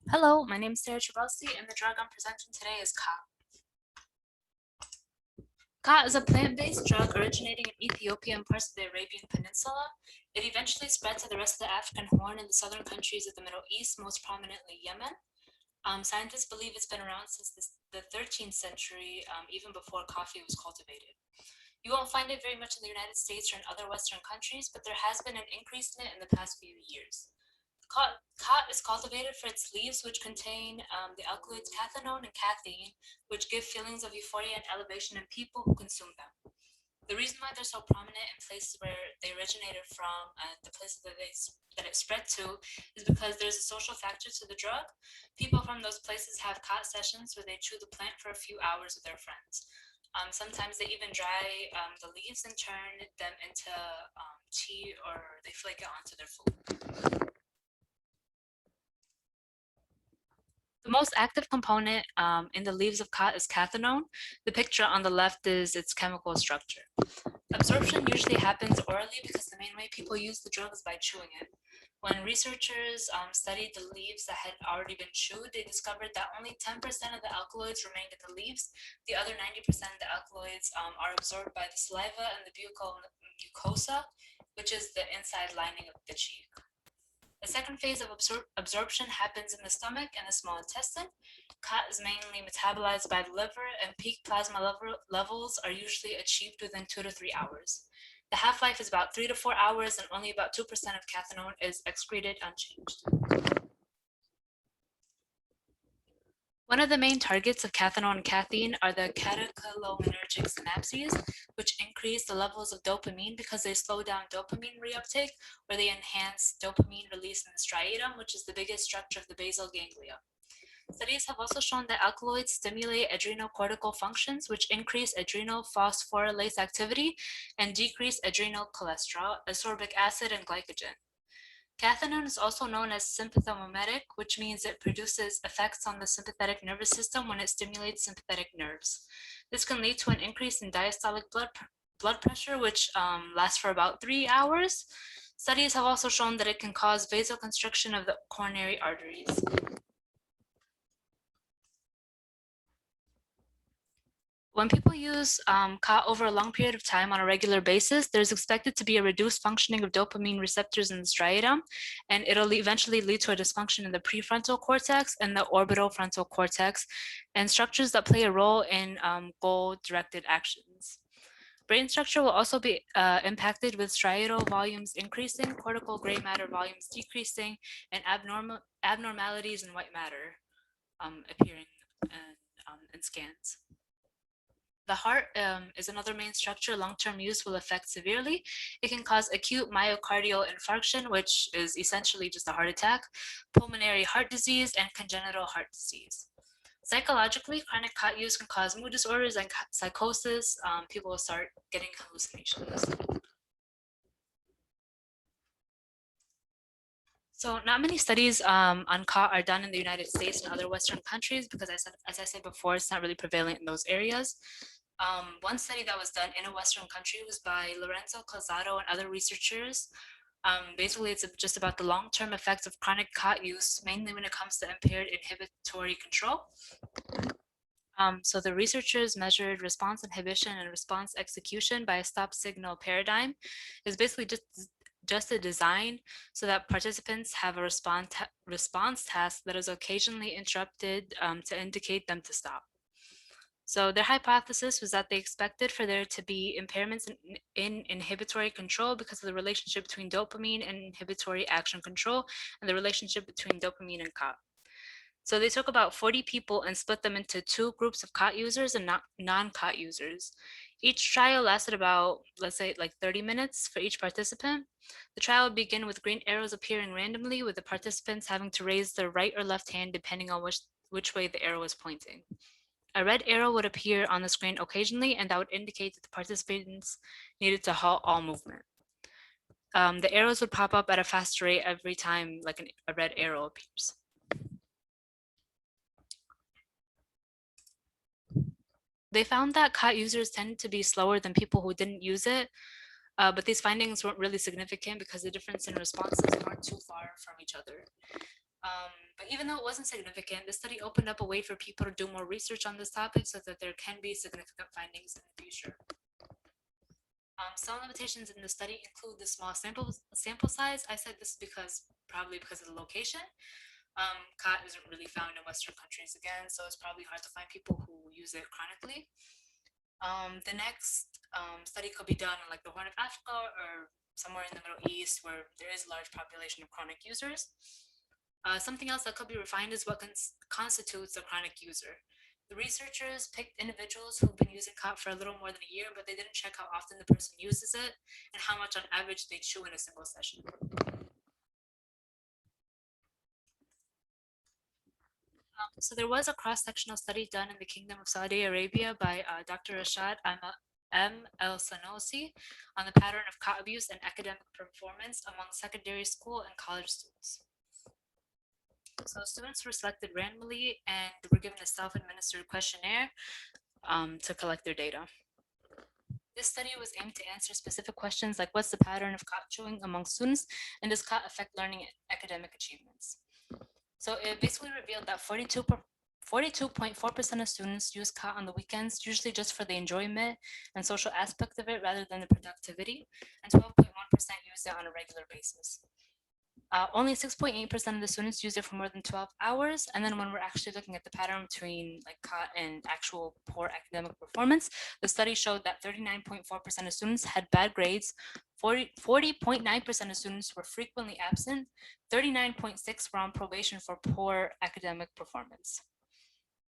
Hello, my name is Sarah Trabelsi, and the drug I'm presenting today is Khat. Khat is a plant-based drug originating in Ethiopia and parts of the Arabian Peninsula. It eventually spread to the rest of the African Horn and the southern countries of the Middle East, most prominently Yemen. Scientists believe it's been around since the 13th century, even before coffee was cultivated. You won't find it very much in the United States or in other Western countries, but there has been an increase in it in the past few years. Khat is cultivated for its leaves, which contain the alkaloids cathinone and caffeine, which give feelings of euphoria and elevation in people who consume them. The reason why they're so prominent in places where they originated from and the places that it spread to is because there's a social factor to the drug. People from those places have Khat sessions where they chew the plant for a few hours with their friends. Sometimes they even dry the leaves and turn them into tea, or they flake it onto their food. The most active component in the leaves of khat is cathinone. The picture on the left is its chemical structure. Absorption usually happens orally because the main way people use the drug is by chewing it. When researchers studied the leaves that had already been chewed, they discovered that only 10% of the alkaloids remained in the leaves. The other 90% of the alkaloids are absorbed by the saliva and the buccal mucosa, which is the inside lining of the cheek. The second phase of absorption happens in the stomach and the small intestine. Khat is mainly metabolized by the liver, and peak plasma levels are usually achieved within 2 to 3 hours. The half-life is about 3 to 4 hours, and only about 2% of cathinone is excreted unchanged. One of the main targets of cathinone and caffeine are the catecholaminergic synapses, which increase the levels of dopamine because they slow down dopamine reuptake, or they enhance dopamine release in the striatum, which is the biggest structure of the basal ganglia. Studies have also shown that alkaloids stimulate adrenocortical functions, which increase adrenal phosphorylase activity and decrease adrenal cholesterol, ascorbic acid, and glycogen. Cathinone is also known as sympathomimetic, which means it produces effects on the sympathetic nervous system when it stimulates sympathetic nerves. This can lead to an increase in diastolic blood pressure, which lasts for about 3 hours. Studies have also shown that it can cause vasoconstriction of the coronary arteries. When people use Khat over a long period of time on a regular basis, there's expected to be a reduced functioning of dopamine receptors in the striatum, and it'll eventually lead to a dysfunction in the prefrontal cortex and the orbital frontal cortex, and structures that play a role in goal-directed actions. Brain structure will also be impacted with striatal volumes increasing, cortical gray matter volumes decreasing, and abnormalities in white matter appearing in scans. The heart is another main structure long-term use will affect severely. It can cause acute myocardial infarction, which is essentially just a heart attack, pulmonary heart disease, and congenital heart disease. Psychologically, chronic Khat use can cause mood disorders and psychosis. People will start getting hallucinations. So not many studies on Khat are done in the United States and other Western countries because as I said before, it's not really prevalent in those areas. One study that was done in a Western country was by Lorenzo Calzado and other researchers. Basically, it's just about the long-term effects of chronic Khat use, mainly when it comes to impaired inhibitory control. So the researchers measured response inhibition and response execution by a stop signal paradigm. It's basically just a design so that participants have a response task that is occasionally interrupted to indicate them to stop. So their hypothesis was that they expected for there to be impairments in inhibitory control because of the relationship between dopamine and inhibitory action control and the relationship between dopamine and Khat. So they took about 40 people and split them into two groups of Khat users and non-Khat users. Each trial lasted about, let's say, like 30 minutes for each participant. The trial would begin with green arrows appearing randomly, with the participants having to raise their right or left hand depending on which way the arrow is pointing. A red arrow would appear on the screen occasionally, and that would indicate that the participants needed to halt all movement. The arrows would pop up at a faster rate every time like a red arrow appears. They found that Khat users tended to be slower than people who didn't use it, but these findings weren't really significant because the difference in responses weren't too far from each other. But even though it wasn't significant, the study opened up a way for people to do more research on this topic so that there can be significant findings in the future. Some limitations in the study include the small sample size. I said this because probably because of the location. Khat isn't really found in Western countries again, so it's probably hard to find people who use it chronically. The next study could be done in like the Horn of Africa or somewhere in the Middle East where there is a large population of chronic users. Something else that could be refined is what constitutes a chronic user. The researchers picked individuals who've been using Khat for a little more than a year, but they didn't check how often the person uses it and how much on average they chew in a single session. So there was a cross-sectional study done in the Kingdom of Saudi Arabia by Dr. Rashad M. El Sanosi on the pattern of Khat abuse and academic performance among secondary school and college students. So students were selected randomly and were given a self-administered questionnaire to collect their data. This study was aimed to answer specific questions like what's the pattern of Khat chewing among students and does Khat affect learning and academic achievements? So it basically revealed that 42.4% of students use Khat on the weekends, usually just for the enjoyment and social aspect of it rather than the productivity, and 12.1% use it on a regular basis. Only 6.8% of the students use it for more than 12 hours. And then when we're actually looking at the pattern between like Khat and actual poor academic performance, the study showed that 39.4% of students had bad grades, 40.9% of students were frequently absent, 39.6% were on probation for poor academic performance.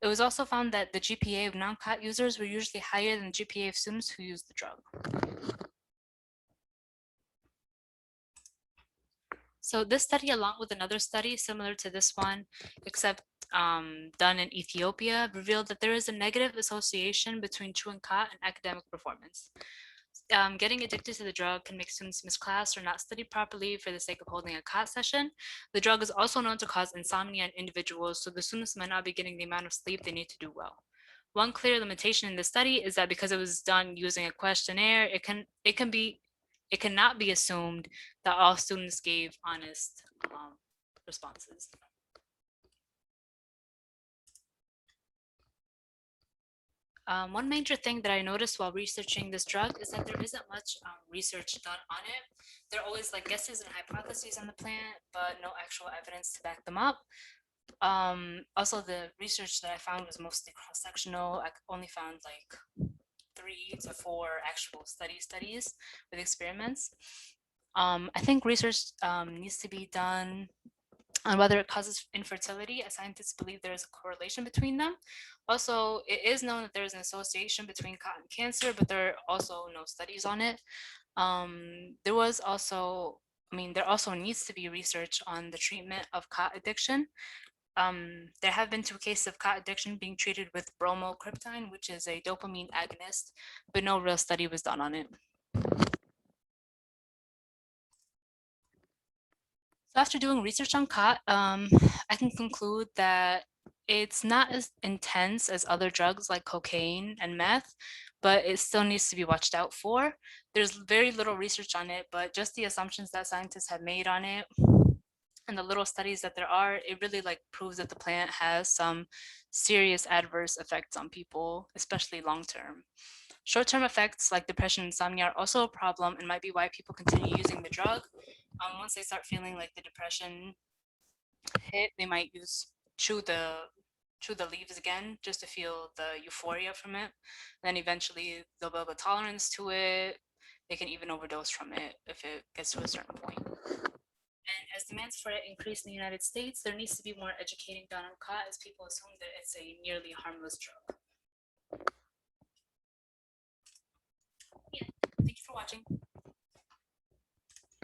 It was also found that the GPA of non-Khat users were usually higher than the GPA of students who used the drug. So this study, along with another study similar to this one, except done in Ethiopia, revealed that there is a negative association between chewing Khat and academic performance. Getting addicted to the drug can make students miss class or not study properly for the sake of holding a Khat session. The drug is also known to cause insomnia in individuals, so the students might not be getting the amount of sleep they need to do well. One clear limitation in the study is that because it was done using a questionnaire, it cannot be assumed that all students gave honest responses. One major thing that I noticed while researching this drug is that there isn't much research done on it. There are always like guesses and hypotheses on the plant, but no actual evidence to back them up. Also, the research that I found was mostly cross-sectional. I only found like 3 to 4 actual studies with experiments. I think research needs to be done on whether it causes infertility, as scientists believe there is a correlation between them. Also, it is known that there is an association between Khat and cancer, but there are also no studies on it. There was also, there also needs to be research on the treatment of Khat addiction. There have been 2 cases of Khat addiction being treated with bromocriptine, which is a dopamine agonist, but no real study was done on it. So after doing research on Khat, I can conclude that it's not as intense as other drugs like cocaine and meth, but it still needs to be watched out for. There's very little research on it, but just the assumptions that scientists have made on it and the little studies that there are, it really like proves that the plant has some serious adverse effects on people, especially long-term. Short-term effects like depression and insomnia are also a problem and might be why people continue using the drug. Once they start feeling like the depression hit, they might chew the leaves again just to feel the euphoria from it. Then eventually they'll build a tolerance to it. They can even overdose from it if it gets to a certain point. And as demands for it increase in the United States, there needs to be more educating done on Khat as people assume that it's a nearly harmless drug. Yeah, thank you for watching.